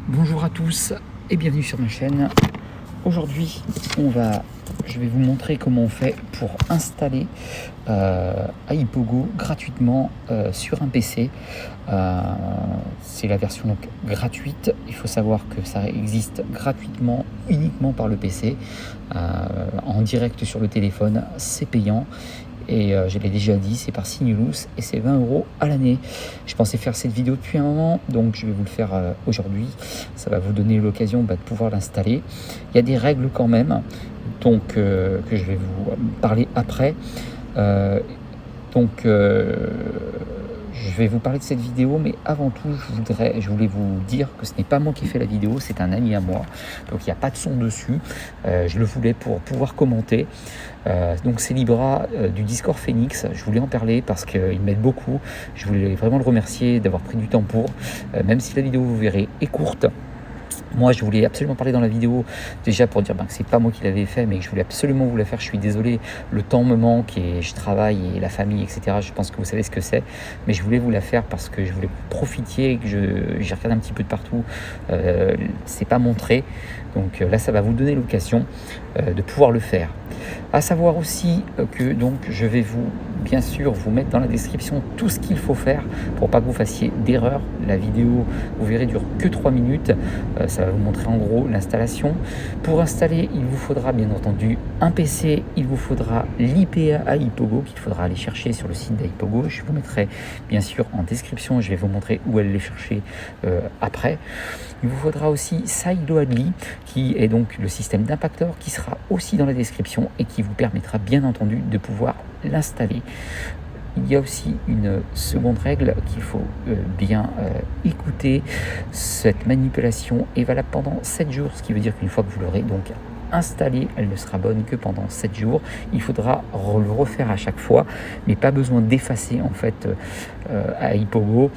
Bonjour à tous et bienvenue sur ma chaîne. Aujourd'hui, je vais vous montrer comment on fait pour installer iPogo gratuitement sur un PC. C'est la version donc gratuite. Il faut savoir que ça existe gratuitement uniquement par le PC. En direct sur le téléphone, c'est payant. Et je l'ai déjà dit, c'est par Sinulus et c'est 20 € à l'année. Je pensais faire cette vidéo depuis un moment, donc je vais vous le faire aujourd'hui. Ça va vous donner l'occasion de pouvoir l'installer. Il y a des règles quand même, donc que je vais vous parler après. Je vais vous parler de cette vidéo, mais avant tout, je voulais vous dire que ce n'est pas moi qui ai fait la vidéo, c'est un ami à moi. Donc il n'y a pas de son dessus. Je le voulais pour pouvoir commenter. Donc c'est Libra du Discord Phoenix. Je voulais en parler parce qu'il m'aide beaucoup. Je voulais vraiment le remercier d'avoir pris du temps pour, même si la vidéo, vous verrez, est courte. Moi, je voulais absolument parler dans la vidéo, déjà pour dire que c'est pas moi qui l'avais fait, mais que je voulais absolument vous la faire. Je suis désolé, le temps me manque et je travaille et la famille, etc. Je pense que vous savez ce que c'est, mais je voulais vous la faire parce que je voulais que vous profitiez, que j'ai regardé un petit peu de partout. C'est pas montré, donc là, ça va vous donner l'occasion de pouvoir le faire. À savoir aussi que donc je vais bien sûr vous mettre dans la description tout ce qu'il faut faire pour pas que vous fassiez d'erreur. La vidéo, vous verrez, dure que 3 minutes. Ça va vous montrer en gros l'installation. Pour installer, il vous faudra bien entendu un PC, il vous faudra l'IPA iPogo qu'il faudra aller chercher sur le site d'iPogo. Je vous mettrai bien sûr en description, je vais vous montrer où aller les chercher après. Il vous faudra aussi Sideloadly, qui est donc le système d'impacteur qui sera aussi dans la description et qui vous permettra bien entendu de pouvoir l'installer. Il y a aussi une seconde règle qu'il faut bien écouter. Cette manipulation est valable pendant 7 jours, ce qui veut dire qu'une fois que vous l'aurez donc installée, elle ne sera bonne que pendant 7 jours. Il faudra le refaire à chaque fois, mais pas besoin d'effacer en fait iPogo.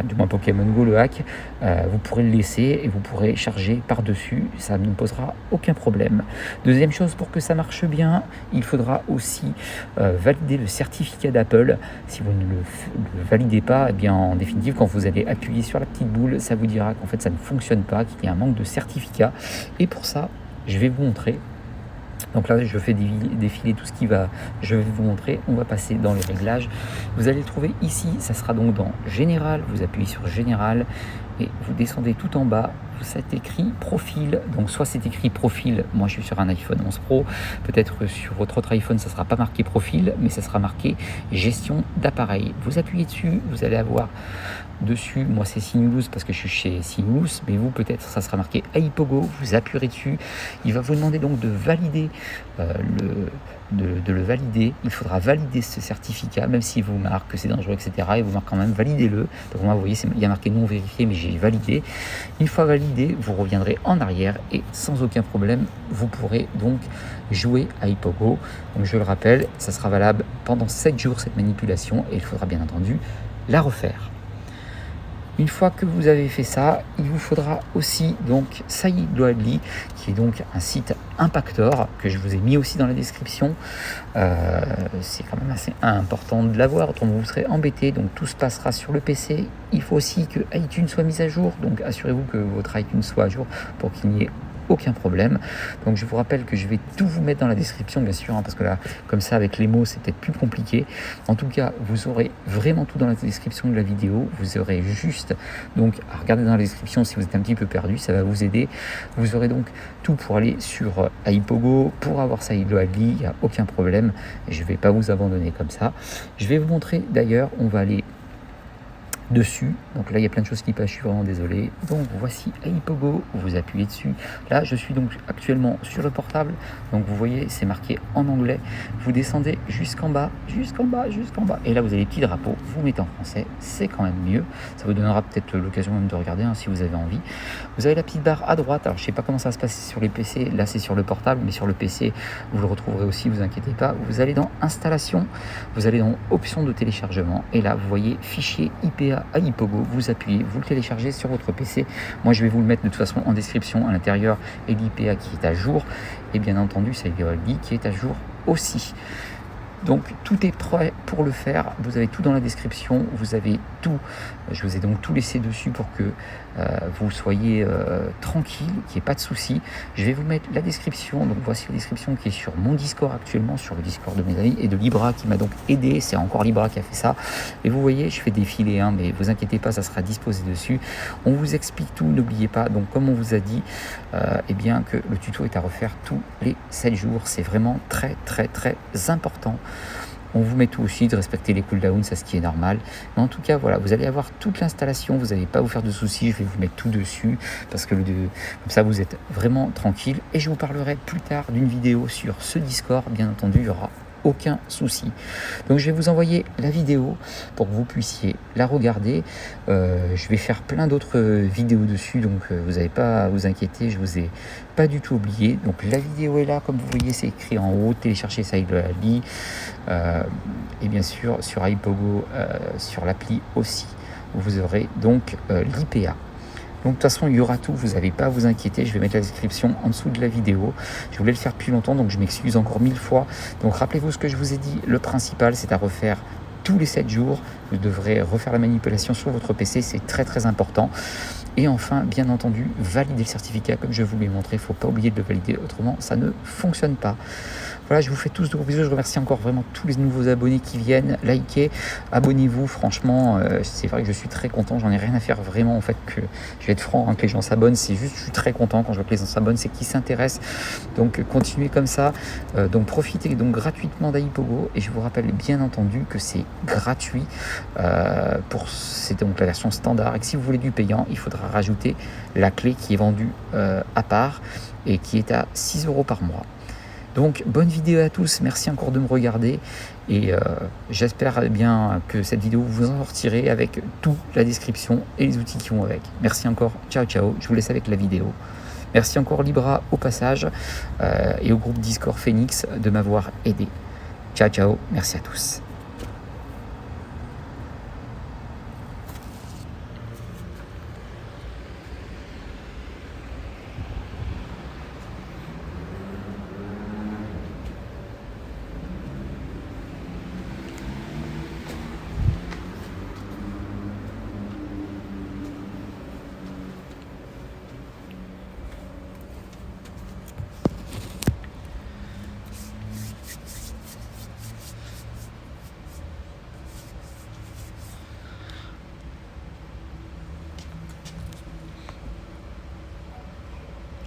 Du moins Pokémon Go, le hack, vous pourrez le laisser et vous pourrez charger par-dessus, ça ne posera aucun problème. Deuxième chose, pour que ça marche bien, il faudra aussi valider le certificat d'Apple. Si vous ne le validez pas, eh bien, en définitive, quand vous allez appuyer sur la petite boule, ça vous dira qu'en fait ça ne fonctionne pas, qu'il y a un manque de certificat. Et pour ça, je vais vous montrer. Donc là, je fais défiler tout ce qui va. Je vais vous montrer. On va passer dans les réglages. Vous allez le trouver ici. Ça sera donc dans Général. Vous appuyez sur Général et vous descendez tout en bas. C'est écrit Profil. Donc soit c'est écrit Profil. Moi, je suis sur un iPhone 11 Pro. Peut-être sur votre autre iPhone, ça ne sera pas marqué Profil, mais ça sera marqué Gestion d'appareil. Vous appuyez dessus. Vous allez avoir dessus, moi c'est Sinulus parce que je suis chez Sinulus, mais vous peut-être ça sera marqué iPogo, vous appuierez dessus, il va vous demander donc de valider de le valider. Il faudra valider ce certificat, même s'il vous marque que c'est dangereux, etc. Il vous marque quand même, validez-le. Donc moi, vous voyez, il y a marqué non vérifié, mais j'ai validé. Une fois validé, vous reviendrez en arrière et sans aucun problème, vous pourrez donc jouer à iPogo. Donc je le rappelle, ça sera valable pendant 7 jours cette manipulation et il faudra bien entendu la refaire. Une fois que vous avez fait ça, il vous faudra aussi donc Sideloadly, qui est donc un site impacteur que je vous ai mis aussi dans la description. C'est quand même assez important de l'avoir, autrement vous serez embêté. Donc tout se passera sur le PC. Il faut aussi que iTunes soit mis à jour, donc assurez-vous que votre iTunes soit à jour pour qu'il n'y ait aucun problème. Donc je vous rappelle que je vais tout vous mettre dans la description, bien sûr, parce que là, comme ça, avec les mots, c'est peut-être plus compliqué. En tout cas, vous aurez vraiment tout dans la description de la vidéo. Vous aurez juste donc à regarder dans la description si vous êtes un petit peu perdu, ça va vous aider. Vous aurez donc tout pour aller sur iPogo, pour avoir Sideloadly, il n'y a aucun problème. Et je ne vais pas vous abandonner comme ça. Je vais vous montrer d'ailleurs, on va aller dessus. Donc là, il y a plein de choses qui passent, je suis vraiment désolé. Donc voici iPogo, vous appuyez dessus. Là, je suis donc actuellement sur le portable. Donc vous voyez, c'est marqué en anglais. Vous descendez jusqu'en bas, jusqu'en bas, jusqu'en bas. Et là, vous avez les petits drapeaux. Vous mettez en français, c'est quand même mieux. Ça vous donnera peut-être l'occasion même de regarder si vous avez envie. Vous avez la petite barre à droite. Alors, je ne sais pas comment ça va se passer sur les PC. Là, c'est sur le portable, mais sur le PC, vous le retrouverez aussi, vous inquiétez pas. Vous allez dans Installation, vous allez dans Options de téléchargement. Et là, vous voyez Fichier IPA iPogo, vous appuyez, vous le téléchargez sur votre PC. Moi, je vais vous le mettre de toute façon en description à l'intérieur et l'IPA qui est à jour. Et bien entendu, c'est Sideloadly qui est à jour aussi. Donc, tout est prêt pour le faire. Vous avez tout dans la description. Vous avez tout. Je vous ai donc tout laissé dessus pour que vous soyez tranquille, qu'il n'y ait pas de soucis. Je vais vous mettre la description. Donc voici la description qui est sur mon Discord actuellement, sur le Discord de mes amis et de Libra qui m'a donc aidé. C'est encore Libra qui a fait ça. Et vous voyez, je fais défiler, hein, mais vous inquiétez pas, ça sera disposé dessus. On vous explique tout, n'oubliez pas. Donc comme on vous a dit, eh bien que le tuto est à refaire tous les 7 jours. C'est vraiment très important. On vous met tout aussi, de respecter les cooldowns, c'est ce qui est normal. Mais en tout cas, voilà, vous allez avoir toute l'installation, vous n'allez pas vous faire de soucis, je vais vous mettre tout dessus, parce que comme ça, vous êtes vraiment tranquille. Et je vous parlerai plus tard d'une vidéo sur ce Discord, bien entendu, il y aura aucun souci. Donc je vais vous envoyer la vidéo pour que vous puissiez la regarder. Je vais faire plein d'autres vidéos dessus, donc vous n'avez pas à vous inquiéter, je vous ai pas du tout oublié. Donc la vidéo est là, comme vous voyez, c'est écrit en haut, télécharger ça avec l'appli, et bien sûr sur iPogo, sur l'appli aussi, vous aurez donc l'IPA. Donc de toute façon, il y aura tout, vous n'avez pas à vous inquiéter, je vais mettre la description en dessous de la vidéo. Je voulais le faire depuis longtemps, donc je m'excuse encore 1000 fois. Donc rappelez-vous ce que je vous ai dit, le principal, c'est à refaire tous les 7 jours. Vous devrez refaire la manipulation sur votre PC, c'est très important. Et enfin, bien entendu, valider le certificat comme je vous l'ai montré. Il ne faut pas oublier de le valider, autrement ça ne fonctionne pas. Voilà, je vous fais tous de gros bisous. Je remercie encore vraiment tous les nouveaux abonnés qui viennent. Likez, abonnez-vous. Franchement, c'est vrai que je suis très content. J'en ai rien à faire vraiment. En fait, que je vais être franc, hein, que les gens s'abonnent. C'est juste, je suis très content quand je vois que les gens s'abonnent. C'est qu'ils s'intéressent. Donc, continuez comme ça. Donc, profitez donc gratuitement d'iPogo. Et je vous rappelle bien entendu que c'est gratuit. C'est donc la version standard. Et que si vous voulez du payant, il faudra rajouter la clé qui est vendue à part et qui est à 6 € par mois. Donc bonne vidéo à tous, merci encore de me regarder et j'espère bien que cette vidéo vous en sortirez avec toute la description et les outils qui vont avec. Merci encore, ciao, je vous laisse avec la vidéo. Merci encore Libra au passage et au groupe Discord Phoenix de m'avoir aidé. Ciao, merci à tous.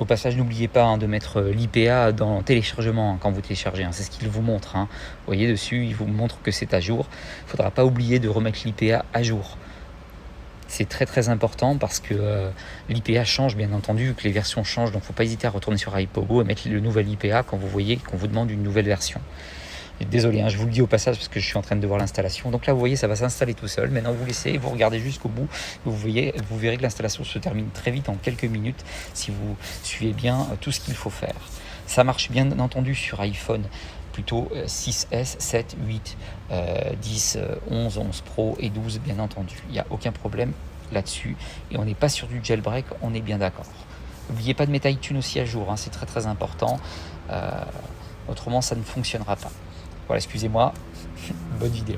Au passage, n'oubliez pas de mettre l'IPA dans téléchargement quand vous téléchargez. C'est ce qu'il vous montre. Vous voyez dessus, il vous montre que c'est à jour. Il ne faudra pas oublier de remettre l'IPA à jour. C'est très important parce que l'IPA change, bien entendu, que les versions changent. Donc, il ne faut pas hésiter à retourner sur iPogo et mettre le nouvel IPA quand vous voyez qu'on vous demande une nouvelle version. Désolé, je vous le dis au passage parce que je suis en train de voir l'installation. Donc là, vous voyez, ça va s'installer tout seul. Maintenant, vous laissez, vous regardez jusqu'au bout. Vous verrez que l'installation se termine très vite, en quelques minutes, si vous suivez bien tout ce qu'il faut faire. Ça marche bien entendu sur iPhone, plutôt 6S, 7, 8, 10, 11, 11 Pro et 12, bien entendu. Il n'y a aucun problème là-dessus. Et on n'est pas sur du jailbreak, on est bien d'accord. N'oubliez pas de mettre iTunes aussi à jour, c'est très important. Autrement, ça ne fonctionnera pas. Voilà, excusez-moi, bonne vidéo.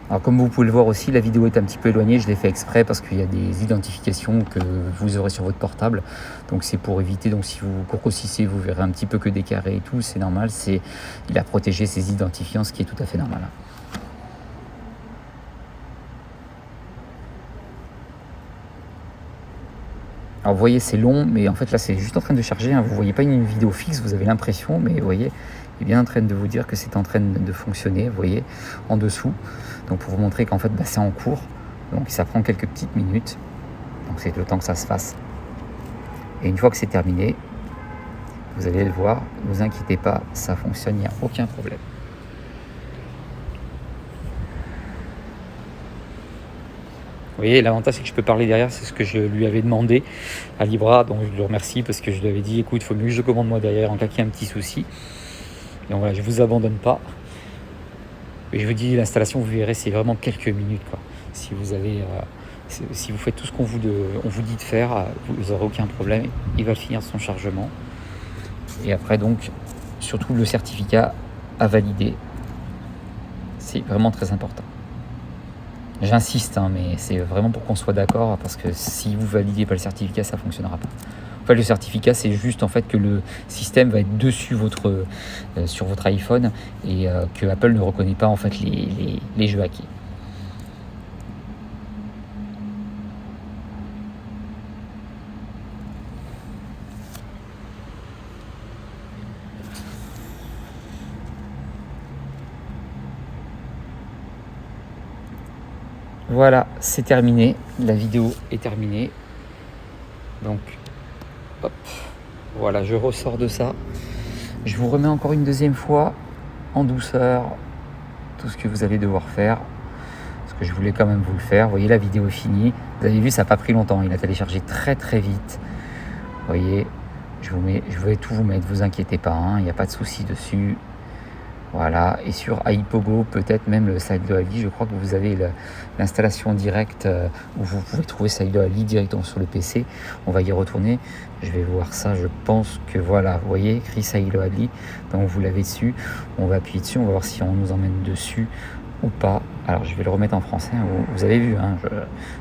Alors comme vous pouvez le voir aussi, la vidéo est un petit peu éloignée, je l'ai fait exprès parce qu'il y a des identifications que vous aurez sur votre portable. Donc c'est pour éviter, donc si vous grossissez, vous verrez un petit peu que des carrés et tout, c'est normal, il a protégé ses identifiants, ce qui est tout à fait normal. Alors vous voyez, c'est long, mais en fait là c'est juste en train de charger, vous voyez pas une vidéo fixe, vous avez l'impression, mais vous voyez, il est bien en train de vous dire que c'est en train de fonctionner, vous voyez, en dessous. Donc pour vous montrer qu'en fait c'est en cours, donc ça prend quelques petites minutes, donc c'est le temps que ça se fasse. Et une fois que c'est terminé, vous allez le voir, ne vous inquiétez pas, ça fonctionne, il n'y a aucun problème. Vous voyez, l'avantage c'est que je peux parler derrière, c'est ce que je lui avais demandé à Libra, donc je le remercie parce que je lui avais dit écoute, il faut mieux que je commande moi derrière en cas qu'il y a un petit souci. Donc voilà, je ne vous abandonne pas. Et je vous dis, l'installation, vous verrez, c'est vraiment quelques minutes, quoi. Si vous avez, si vous faites tout ce qu'on vous dit de faire, vous n'aurez aucun problème. Il va finir son chargement. Et après, donc, surtout le certificat à valider. C'est vraiment très important. J'insiste, hein, mais c'est vraiment pour qu'on soit d'accord, parce que si vous validez pas le certificat, ça ne fonctionnera pas. En fait, le certificat, c'est juste en fait que le système va être dessus sur votre iPhone et que Apple ne reconnaît pas en fait les jeux hackés. Voilà, c'est terminé. La vidéo est terminée. Donc, hop, voilà, je ressors de ça. Je vous remets encore une deuxième fois en douceur tout ce que vous allez devoir faire. Parce que je voulais quand même vous le faire. Vous voyez, la vidéo est finie. Vous avez vu, ça n'a pas pris longtemps. Il a téléchargé très très vite. Vous voyez, je vais tout vous mettre, vous inquiétez pas, hein, il n'y a pas de souci dessus. Voilà, et sur iPogo, peut-être même le Slido Ali, je crois que vous avez l'installation directe où vous pouvez trouver Slido Ali directement sur le PC. On va y retourner, je vais voir ça, je pense que voilà, vous voyez, écrit Slido Ali, donc vous l'avez dessus, on va appuyer dessus, on va voir si on nous emmène dessus ou pas. Alors je vais le remettre en français, vous avez vu, hein,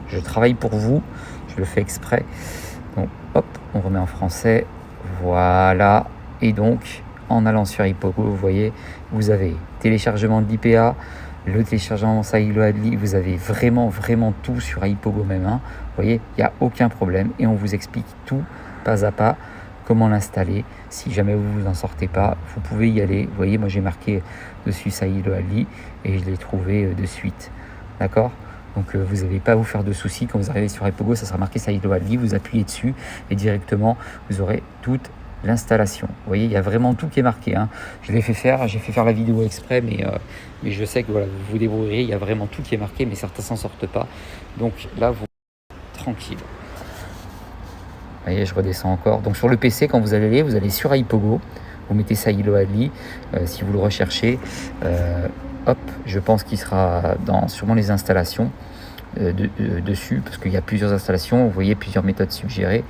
je travaille pour vous, je le fais exprès. Donc hop, on remet en français, voilà, et donc en allant sur iPogo, vous voyez, vous avez téléchargement de l'IPA, le téléchargement Slido Ali, vous avez vraiment tout sur iPogo même, hein. Vous voyez, il n'y a aucun problème et on vous explique tout pas à pas comment l'installer. Si jamais vous vous en sortez pas, vous pouvez y aller. Vous voyez, moi j'ai marqué dessus Slido Ali et je l'ai trouvé de suite, d'accord. Donc vous n'allez pas vous faire de soucis quand vous arrivez sur iPogo, ça sera marqué Slido Ali, vous appuyez dessus et directement vous aurez toute l'installation. Vous voyez, il y a vraiment tout qui est marqué, hein. J'ai fait faire la vidéo exprès, mais je sais que voilà, vous vous débrouillerez, il y a vraiment tout qui est marqué, mais certains s'en sortent pas. Donc là, vous tranquille. Vous voyez, je redescends encore. Donc sur le PC, quand vous allez sur iPogo, vous mettez Slido Ali, si vous le recherchez, hop, je pense qu'il sera dans sûrement les installations dessus, parce qu'il y a plusieurs installations, vous voyez plusieurs méthodes suggérées.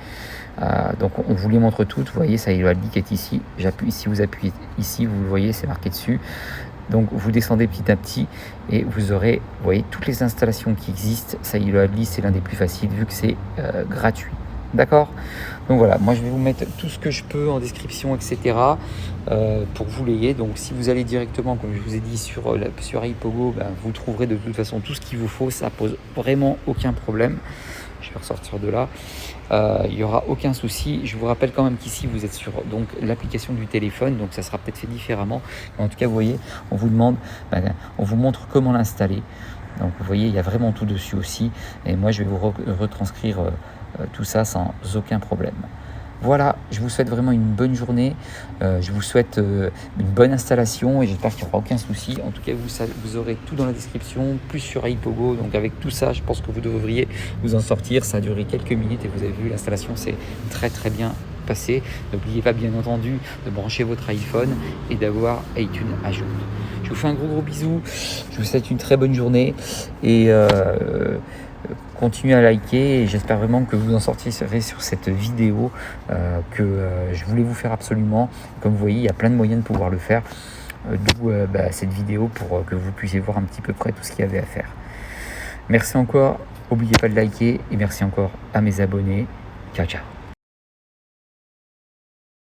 Donc on vous les montre toutes, vous voyez Slido Ali qui est ici, j'appuie, si vous appuyez ici, vous le voyez, c'est marqué dessus. Donc vous descendez petit à petit et vous aurez, vous voyez, toutes les installations qui existent. Slido Ali, c'est l'un des plus faciles vu que c'est gratuit. D'accord. Donc voilà, moi je vais vous mettre tout ce que je peux en description, etc. Pour que vous l'ayez. Donc si vous allez directement, comme je vous ai dit, sur iPogo, ben, vous trouverez de toute façon tout ce qu'il vous faut. Ça pose vraiment aucun problème. Je vais ressortir de là. Il n'y aura aucun souci. Je vous rappelle quand même qu'ici vous êtes sur donc l'application du téléphone, donc ça sera peut-être fait différemment. Mais en tout cas, vous voyez, on vous demande, on vous montre comment l'installer. Donc vous voyez, il y a vraiment tout dessus aussi. Et moi, je vais vous retranscrire tout ça sans aucun problème. Voilà, je vous souhaite vraiment une bonne journée, je vous souhaite une bonne installation et j'espère qu'il n'y aura aucun souci. En tout cas, vous aurez tout dans la description, plus sur iPogo. Donc avec tout ça, je pense que vous devriez vous en sortir. Ça a duré quelques minutes et vous avez vu, l'installation s'est très bien passée. N'oubliez pas bien entendu de brancher votre iPhone et d'avoir iTunes à jour. Je vous fais un gros bisou, je vous souhaite une très bonne journée et continuez à liker et j'espère vraiment que vous en sortirez sur cette vidéo que je voulais vous faire absolument. Comme vous voyez, il y a plein de moyens de pouvoir le faire, d'où cette vidéo pour que vous puissiez voir un petit peu près tout ce qu'il y avait à faire. Merci encore, n'oubliez pas de liker et merci encore à mes abonnés. Ciao.